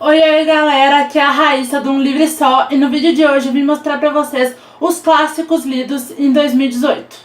Oi, oi galera, aqui é a Raíssa do Um Livre Só e no vídeo de hoje eu vim mostrar pra vocês os clássicos lidos em 2018.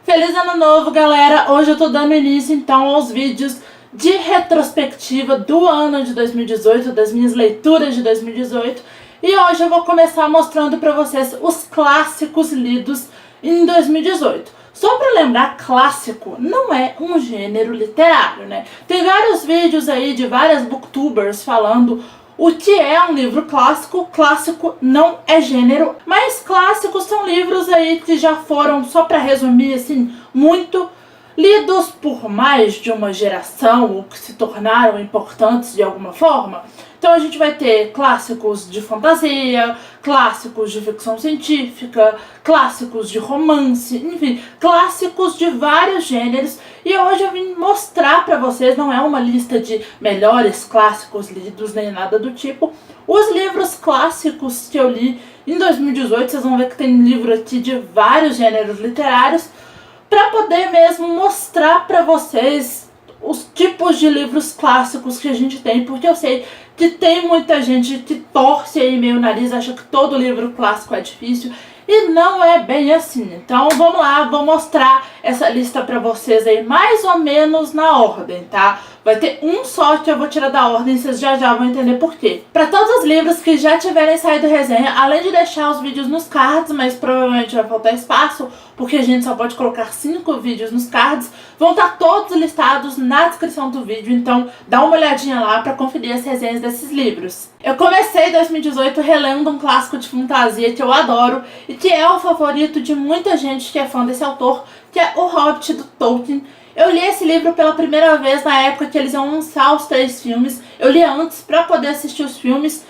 Feliz Ano Novo, galera! Hoje eu tô dando início então aos vídeos de retrospectiva do ano de 2018, das minhas leituras de 2018. E hoje eu vou começar mostrando pra vocês os clássicos lidos em 2018. Só pra lembrar, clássico não é um gênero literário, né? Tem vários vídeos aí de várias booktubers falando o que é um livro clássico. Clássico não é gênero, mas clássicos são livros aí que já foram, só pra resumir assim, muito lidos por mais de uma geração ou que se tornaram importantes de alguma forma. Então a gente vai ter clássicos de fantasia, clássicos de ficção científica, clássicos de romance, enfim, clássicos de vários gêneros. E hoje eu vim mostrar pra vocês, não é uma lista de melhores clássicos lidos nem nada do tipo, os livros clássicos que eu li em 2018, vocês vão ver que tem livro aqui de vários gêneros literários, para poder mesmo mostrar para vocês os tipos de livros clássicos que a gente tem, porque eu sei que tem muita gente que torce aí meio o nariz, acha que todo livro clássico é difícil, e não é bem assim. Então vamos lá, vou mostrar essa lista pra vocês aí mais ou menos na ordem, tá? Vai ter um só que eu vou tirar da ordem, vocês já vão entender por quê. Pra todos os livros que já tiverem saído resenha, além de deixar os vídeos nos cards, mas provavelmente vai faltar espaço, porque a gente só pode colocar 5 vídeos nos cards, vão estar todos listados na descrição do vídeo, então dá uma olhadinha lá pra conferir as resenhas desses livros. Eu comecei 2018 relendo um clássico de fantasia que eu adoro e que é o favorito de muita gente que é fã desse autor, que é O Hobbit, do Tolkien. Eu li esse livro pela primeira vez na época que eles iam lançar os 3 filmes. Eu li antes para poder assistir os filmes.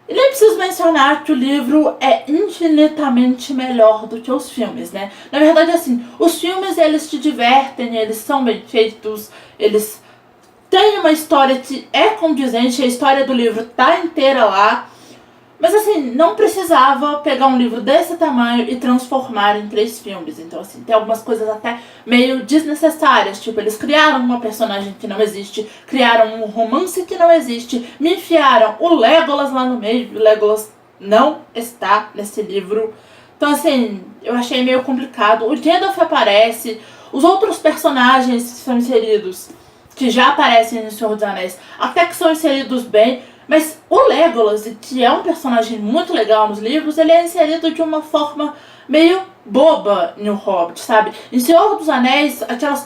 E nem preciso mencionar que o livro é infinitamente melhor do que os filmes, né? Na verdade, assim, os filmes eles te divertem, eles são bem feitos, eles têm uma história que é condizente, a história do livro tá inteira lá. Mas assim, não precisava pegar um livro desse tamanho e transformar em 3 filmes. Então assim, tem algumas coisas até meio desnecessárias. Tipo, eles criaram uma personagem que não existe, criaram um romance que não existe, me enfiaram o Legolas lá no meio. O Legolas não está nesse livro. Então assim, eu achei meio complicado. O Gandalf aparece, os outros personagens que são inseridos, que já aparecem no Senhor dos Anéis, até que são inseridos bem. Mas o Legolas, que é um personagem muito legal nos livros, ele é inserido de uma forma meio boba no Hobbit, sabe? Em Senhor dos Anéis,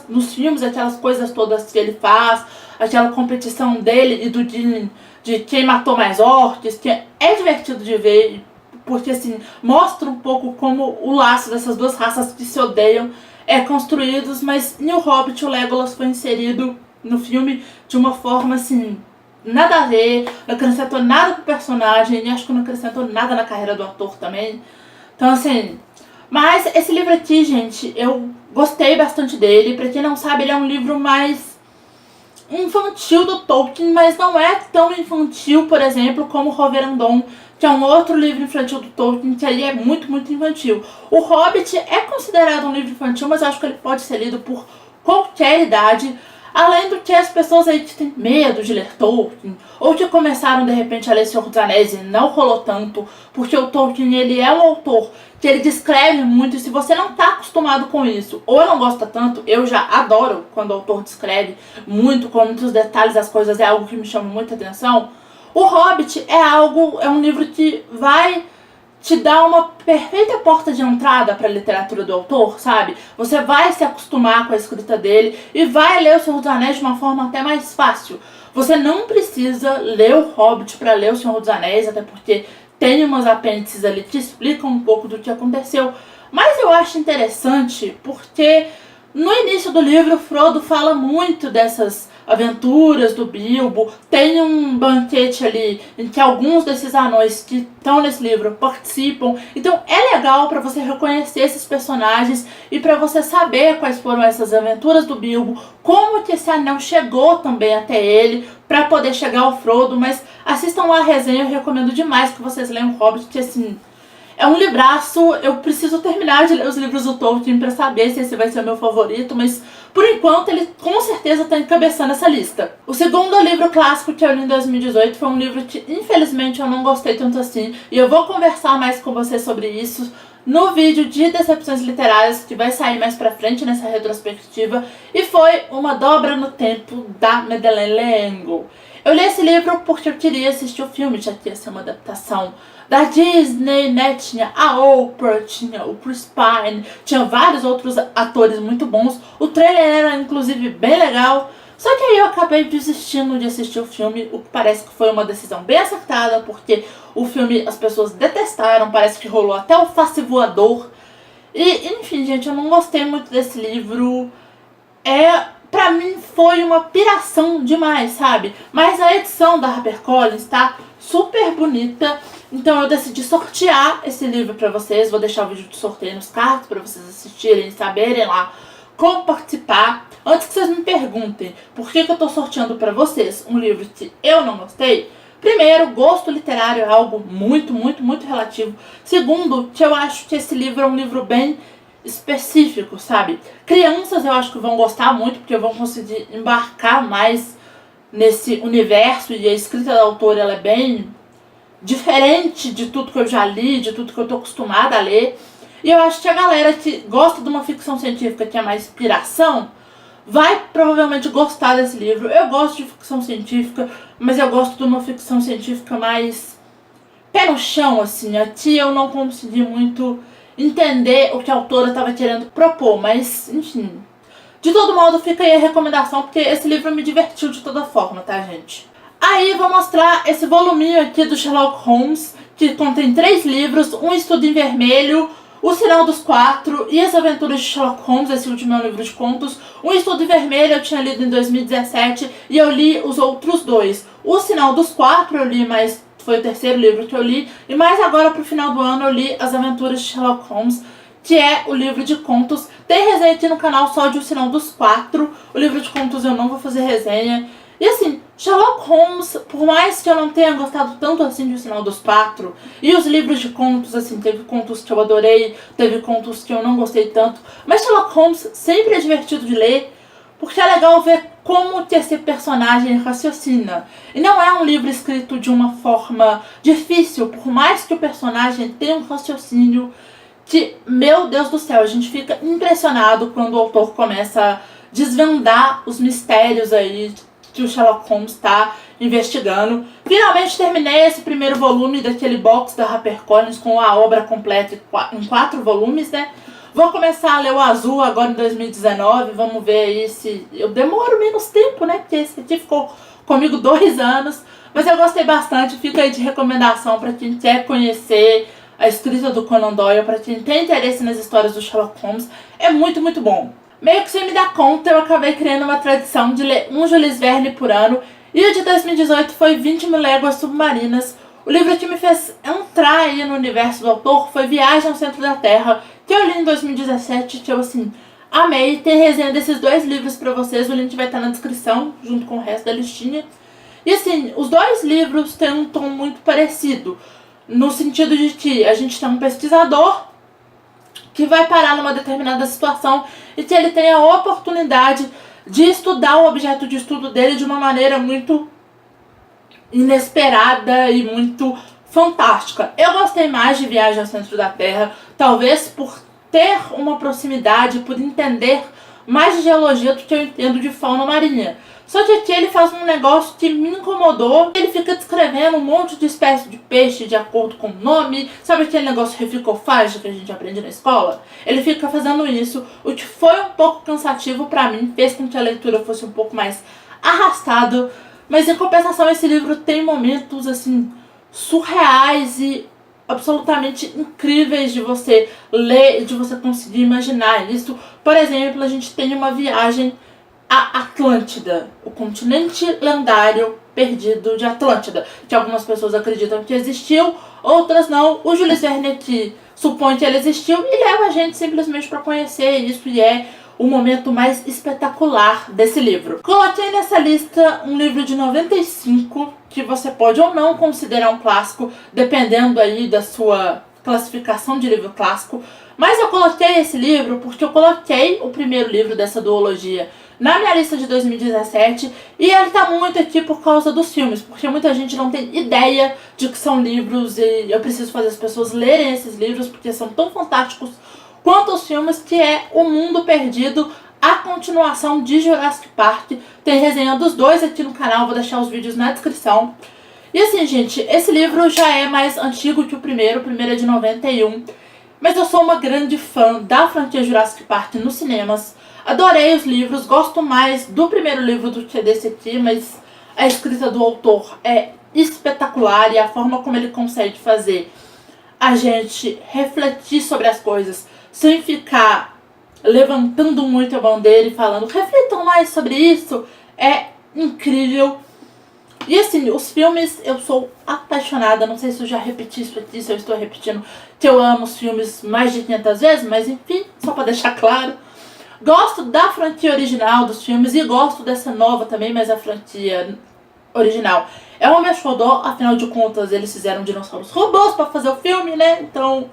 nos filmes, aquelas coisas todas que ele faz, aquela competição dele e do Gimli, de quem matou mais orcs, que é divertido de ver, porque assim, mostra um pouco como o laço dessas duas raças que se odeiam é construído, mas no Hobbit o Legolas foi inserido no filme de uma forma assim, nada a ver, não acrescentou nada pro personagem, e acho que não acrescentou nada na carreira do ator também. Então assim, mas esse livro aqui, gente, eu gostei bastante dele. Pra quem não sabe, ele é um livro mais infantil do Tolkien, mas não é tão infantil, por exemplo, como Roverandom, que é um outro livro infantil do Tolkien, que ali é muito, muito infantil. O Hobbit é considerado um livro infantil, mas eu acho que ele pode ser lido por qualquer idade. Além do que as pessoas aí que têm medo de ler Tolkien, ou que começaram de repente a ler Senhor dos Anéis e não rolou tanto, porque o Tolkien ele é um autor que ele descreve muito, e se você não está acostumado com isso, ou não gosta tanto, eu já adoro quando o autor descreve muito, com muitos detalhes, as coisas, é algo que me chama muita atenção. O Hobbit é um livro que vai te dá uma perfeita porta de entrada para a literatura do autor, sabe? Você vai se acostumar com a escrita dele e vai ler O Senhor dos Anéis de uma forma até mais fácil. Você não precisa ler o Hobbit para ler O Senhor dos Anéis, até porque tem umas apêndices ali que explicam um pouco do que aconteceu. Mas eu acho interessante porque no início do livro, Frodo fala muito dessas aventuras do Bilbo. Tem um banquete ali em que alguns desses anões que estão nesse livro participam. Então é legal para você reconhecer esses personagens e para você saber quais foram essas aventuras do Bilbo, como que esse anão chegou também até ele para poder chegar ao Frodo. Mas assistam lá a resenha, eu recomendo demais que vocês leiam o Hobbit, que assim, é um libraço. Eu preciso terminar de ler os livros do Tolkien pra saber se esse vai ser o meu favorito, mas por enquanto ele com certeza está encabeçando essa lista. O segundo livro clássico que eu li em 2018 foi um livro que infelizmente eu não gostei tanto assim, e eu vou conversar mais com vocês sobre isso no vídeo de decepções literárias que vai sair mais pra frente nessa retrospectiva, e foi Uma Dobra no Tempo, da Madeleine L'Engle. Eu li esse livro porque eu queria assistir o filme, já que ia ser uma adaptação da Disney, né? Tinha a Oprah, tinha o Chris Pine, tinha vários outros atores muito bons. O trailer era inclusive bem legal, só que aí eu acabei desistindo de assistir o filme, o que parece que foi uma decisão bem acertada, porque o filme as pessoas detestaram, parece que rolou até o face voador. E, enfim, gente, eu não gostei muito desse livro. Pra mim foi uma piração demais, sabe? Mas a edição da HarperCollins tá super bonita, então eu decidi sortear esse livro pra vocês. Vou deixar o vídeo de sorteio nos cards pra vocês assistirem e saberem lá como participar. Antes que vocês me perguntem por que eu tô sorteando pra vocês um livro que eu não gostei, primeiro, gosto literário é algo muito, muito, muito relativo. Segundo, que eu acho que esse livro é um livro bem específico, sabe? Crianças eu acho que vão gostar muito, porque vão conseguir embarcar mais nesse universo, e a escrita da autora ela é bem diferente de tudo que eu já li, de tudo que eu tô acostumada a ler. E eu acho que a galera que gosta de uma ficção científica que é mais inspiração vai provavelmente gostar desse livro. Eu gosto de ficção científica, mas eu gosto de uma ficção científica mais pé no chão, assim. Aqui eu não consegui muito entender o que a autora estava querendo propor, mas enfim. De todo modo, fica aí a recomendação, porque esse livro me divertiu de toda forma, tá, gente? Aí vou mostrar esse voluminho aqui do Sherlock Holmes, que contém 3 livros, Um Estudo em Vermelho, O Sinal dos Quatro e As Aventuras de Sherlock Holmes. Esse último é um livro de contos. O Estudo em Vermelho eu tinha lido em 2017 e eu li os outros 2. O Sinal dos Quatro eu li, mas foi o terceiro livro que eu li. E mais agora pro final do ano eu li As Aventuras de Sherlock Holmes, que é o livro de contos. Tem resenha aqui no canal só de O Sinal dos Quatro. O livro de contos eu não vou fazer resenha. E assim, Sherlock Holmes, por mais que eu não tenha gostado tanto assim de O Sinal dos Quatro, e os livros de contos, assim, teve contos que eu adorei, teve contos que eu não gostei tanto, mas Sherlock Holmes sempre é divertido de ler, porque é legal ver como que esse personagem raciocina. E não é um livro escrito de uma forma difícil, por mais que o personagem tenha um raciocínio que, meu Deus do céu, a gente fica impressionado quando o autor começa a desvendar os mistérios aí que o Sherlock Holmes está investigando. Finalmente terminei esse primeiro volume daquele box da HarperCollins com a obra completa em 4 volumes, né? Vou começar a ler o Azul agora em 2019, vamos ver aí se eu demoro menos tempo, né? Porque esse aqui ficou comigo 2 anos, mas eu gostei bastante. Fica aí de recomendação para quem quer conhecer a escrita do Conan Doyle, para quem tem interesse nas histórias do Sherlock Holmes. É muito, muito bom. Meio que sem me dar conta, eu acabei criando uma tradição de ler um Jules Verne por ano, e o de 2018 foi 20.000 Léguas Submarinas. O livro que me fez entrar aí no universo do autor foi Viagem ao Centro da Terra, que eu li em 2017, que eu, assim, amei. Tem resenha desses 2 livros pra vocês, o link vai estar na descrição, junto com o resto da listinha. E assim, os 2 livros têm um tom muito parecido, no sentido de que a gente tem um pesquisador que vai parar numa determinada situação e que ele tem a oportunidade de estudar o objeto de estudo dele de uma maneira muito inesperada e muito fantástica. Eu gostei mais de Viagem ao Centro da Terra, talvez por ter uma proximidade, por entender mais de geologia do que eu entendo de fauna marinha. Só que aqui ele faz um negócio que me incomodou. Ele fica descrevendo um monte de espécie de peixe de acordo com o nome. Sabe aquele negócio reficofágico que a gente aprende na escola? Ele fica fazendo isso, o que foi um pouco cansativo pra mim, fez com que a leitura fosse um pouco mais arrastada. Mas em compensação, esse livro tem momentos assim surreais e absolutamente incríveis de você ler e de você conseguir imaginar isso. Por exemplo, a gente tem uma viagem a Atlântida, o continente lendário perdido de Atlântida, que algumas pessoas acreditam que existiu, outras não. O Jules Verne aqui supõe que ele existiu e leva a gente simplesmente para conhecer isso, e é o momento mais espetacular desse livro. Coloquei nessa lista um livro de 95, que você pode ou não considerar um clássico, dependendo aí da sua classificação de livro clássico, Mas eu coloquei esse livro porque eu coloquei o primeiro livro dessa duologia na minha lista de 2017 e ele tá muito aqui por causa dos filmes, porque muita gente não tem ideia de que são livros e eu preciso fazer as pessoas lerem esses livros porque são tão fantásticos quanto os filmes, que é O Mundo Perdido, a continuação de Jurassic Park. Tem resenha dos dois aqui no canal, vou deixar os vídeos na descrição. E assim, gente, esse livro já é mais antigo que o primeiro é de 91, mas eu sou uma grande fã da franquia Jurassic Park nos cinemas. Adorei os livros, gosto mais do primeiro livro do que desse aqui, mas a escrita do autor é espetacular e a forma como ele consegue fazer a gente refletir sobre as coisas sem ficar levantando muito a bandeira e falando reflitam mais sobre isso, é incrível. E assim, os filmes, eu sou apaixonada, não sei se eu já repeti isso aqui, se eu estou repetindo que eu amo os filmes mais de 500 vezes, mas enfim, só pra deixar claro. Gosto da franquia original dos filmes e gosto dessa nova também, mas a franquia original é o meu xodó, afinal de contas eles fizeram dinossauros robôs pra fazer o filme, né? Então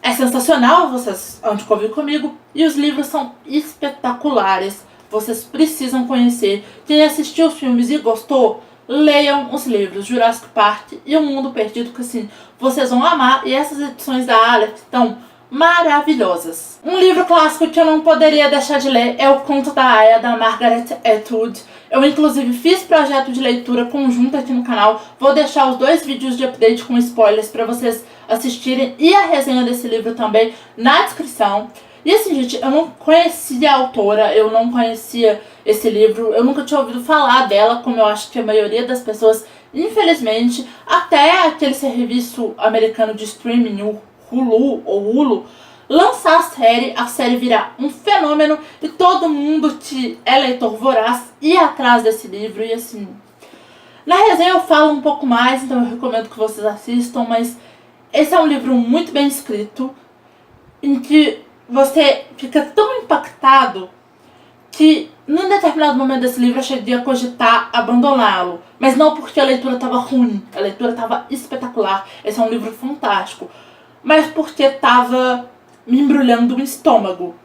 é sensacional, vocês hão de convir comigo. E os livros são espetaculares, vocês precisam conhecer. Quem assistiu os filmes e gostou, leiam os livros Jurassic Park e O Mundo Perdido, que assim, vocês vão amar. E essas edições da Aleph estão maravilhosas. Um livro clássico que eu não poderia deixar de ler é O Conto da Aia, da Margaret Atwood. Eu inclusive fiz projeto de leitura conjunto aqui no canal. Vou deixar os dois vídeos de update com spoilers para vocês assistirem e a resenha desse livro também na descrição. E assim, gente, eu não conhecia a autora, eu não conhecia esse livro, eu nunca tinha ouvido falar dela, como eu acho que a maioria das pessoas, infelizmente. Até aquele serviço americano de streaming, o Hulu, lançar a série virar um fenômeno e todo mundo que é leitor voraz ir atrás desse livro. E assim, na resenha eu falo um pouco mais, então eu recomendo que vocês assistam, mas esse é um livro muito bem escrito, em que você fica tão impactado que num determinado momento desse livro eu cheguei a cogitar abandoná-lo. Mas não porque a leitura estava ruim, a leitura estava espetacular, esse é um livro fantástico, mas porque estava me embrulhando o estômago.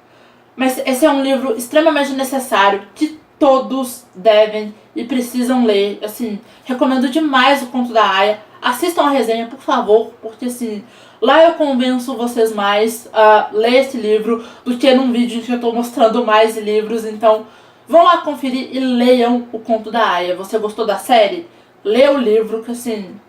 Mas esse é um livro extremamente necessário que todos devem e precisam ler. Assim, recomendo demais O Conto da Aia. Assistam a resenha, por favor, porque assim, lá eu convenço vocês mais a ler esse livro do que num vídeo em que eu estou mostrando mais livros. Então, vão lá conferir e leiam O Conto da Aia. Você gostou da série? Lê o livro, que assim,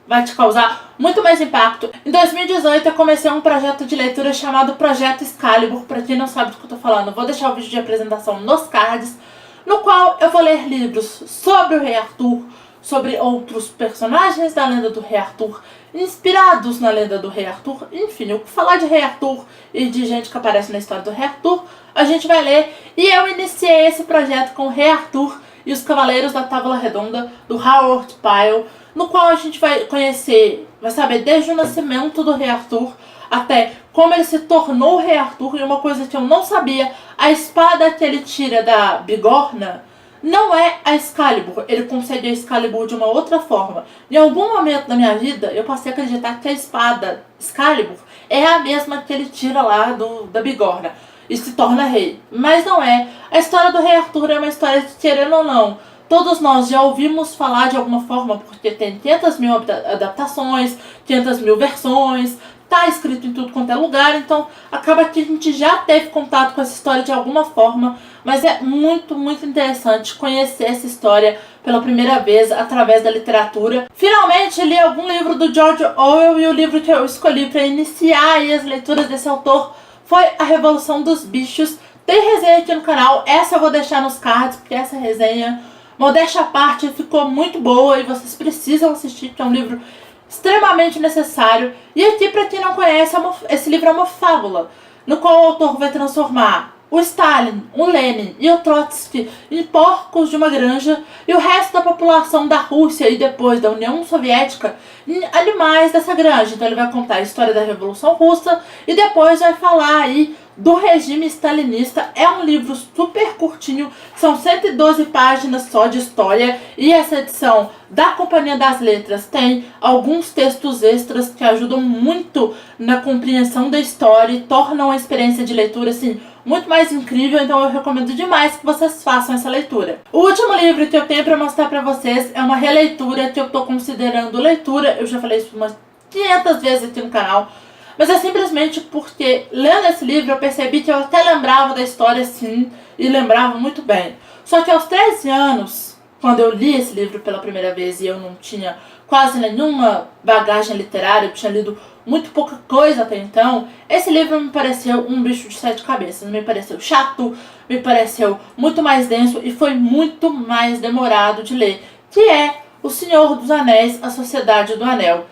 vai te causar muito mais impacto. Em 2018 eu comecei um projeto de leitura chamado Projeto Excalibur. Pra quem não sabe do que eu tô falando, eu vou deixar o vídeo de apresentação nos cards, no qual eu vou ler livros sobre o Rei Arthur, sobre outros personagens da lenda do Rei Arthur, inspirados na lenda do Rei Arthur. Enfim, o que falar de Rei Arthur e de gente que aparece na história do Rei Arthur, a gente vai ler. E eu iniciei esse projeto com o Rei Arthur e os Cavaleiros da Távola Redonda, do Howard Pyle, no qual a gente vai conhecer, vai saber desde o nascimento do Rei Arthur até como ele se tornou o Rei Arthur. E uma coisa que eu não sabia, a espada que ele tira da bigorna não é a Excalibur, ele consegue a Excalibur de uma outra forma. Em algum momento da minha vida, eu passei a acreditar que a espada Excalibur é a mesma que ele tira lá da bigorna e se torna rei. Mas não é. A história do Rei Arthur é uma história que, querendo ou não, todos nós já ouvimos falar de alguma forma, porque tem 500 mil adaptações, 500 mil versões, tá escrito em tudo quanto é lugar, então acaba que a gente já teve contato com essa história de alguma forma. Mas é muito, muito interessante conhecer essa história pela primeira vez através da literatura. Finalmente li algum livro do George Orwell e o livro que eu escolhi para iniciar aí as leituras desse autor foi A Revolução dos Bichos. Tem resenha aqui no canal, essa eu vou deixar nos cards, porque essa resenha, modéstia à parte, ficou muito boa e vocês precisam assistir, porque é um livro extremamente necessário. E aqui, para quem não conhece, esse livro é uma fábula, no qual o autor vai transformar o Stalin, o Lenin e o Trotsky em porcos de uma granja e o resto da população da Rússia e depois da União Soviética em animais dessa granja. Então ele vai contar a história da Revolução Russa e depois vai falar aí do regime stalinista. É um livro super curtinho, são 112 páginas só de história, e essa edição da Companhia das Letras tem alguns textos extras que ajudam muito na compreensão da história e tornam a experiência de leitura assim muito mais incrível, então eu recomendo demais que vocês façam essa leitura. O último livro que eu tenho para mostrar para vocês é uma releitura que eu estou considerando leitura, eu já falei isso umas 500 vezes aqui no canal, mas é simplesmente porque lendo esse livro eu percebi que eu até lembrava da história sim, e lembrava muito bem. Só que aos 13 anos, quando eu li esse livro pela primeira vez e eu não tinha quase nenhuma bagagem literária, eu tinha lido muito pouca coisa até então, esse livro me pareceu um bicho de 7 cabeças. Me pareceu chato, me pareceu muito mais denso e foi muito mais demorado de ler, que é O Senhor dos Anéis, A Sociedade do Anel.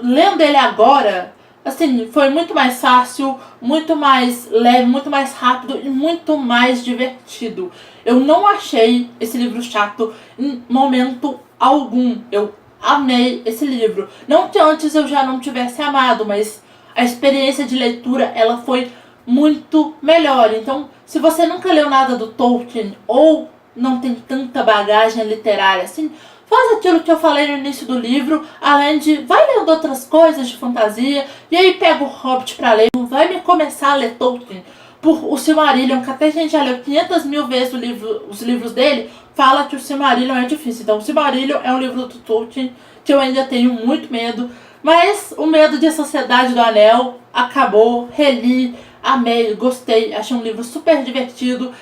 Lendo ele agora, assim, foi muito mais fácil, muito mais leve, muito mais rápido e muito mais divertido. Eu não achei esse livro chato em momento algum. Eu amei esse livro. Não que antes eu já não tivesse amado, mas a experiência de leitura, ela foi muito melhor. Então, se você nunca leu nada do Tolkien ou não tem tanta bagagem literária assim, faz aquilo que eu falei no início do livro, além de vai lendo outras coisas de fantasia, e aí pega o Hobbit pra ler, não vai me começar a ler Tolkien por o Silmarillion, que até a gente já leu 500 mil vezes os livros dele, fala que o Silmarillion é difícil. Então o Silmarillion é um livro do Tolkien que eu ainda tenho muito medo, mas o medo de A Sociedade do Anel acabou, reli, amei, gostei, achei um livro super divertido.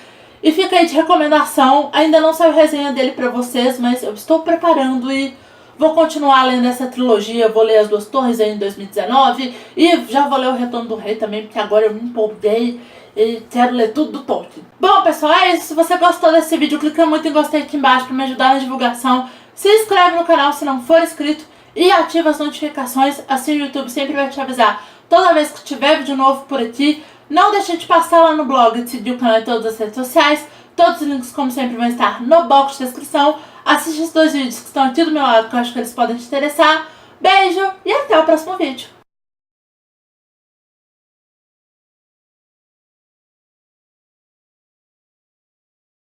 E fica aí de recomendação, ainda não saiu resenha dele pra vocês, mas eu estou preparando e vou continuar lendo essa trilogia. Vou ler As Duas Torres aí em 2019 e já vou ler O Retorno do Rei também, porque agora eu me empolguei e quero ler tudo do Tolkien. Bom, pessoal, é isso. Se você gostou desse vídeo, clica muito em gostei aqui embaixo pra me ajudar na divulgação. Se inscreve no canal se não for inscrito e ativa as notificações, assim o YouTube sempre vai te avisar toda vez que tiver vídeo novo por aqui. Não deixe de passar lá no blog e seguir o canal em todas as redes sociais. Todos os links, como sempre, vão estar no box de descrição. Assiste esses 2 vídeos que estão aqui do meu lado, que eu acho que eles podem te interessar. Beijo e até o próximo vídeo.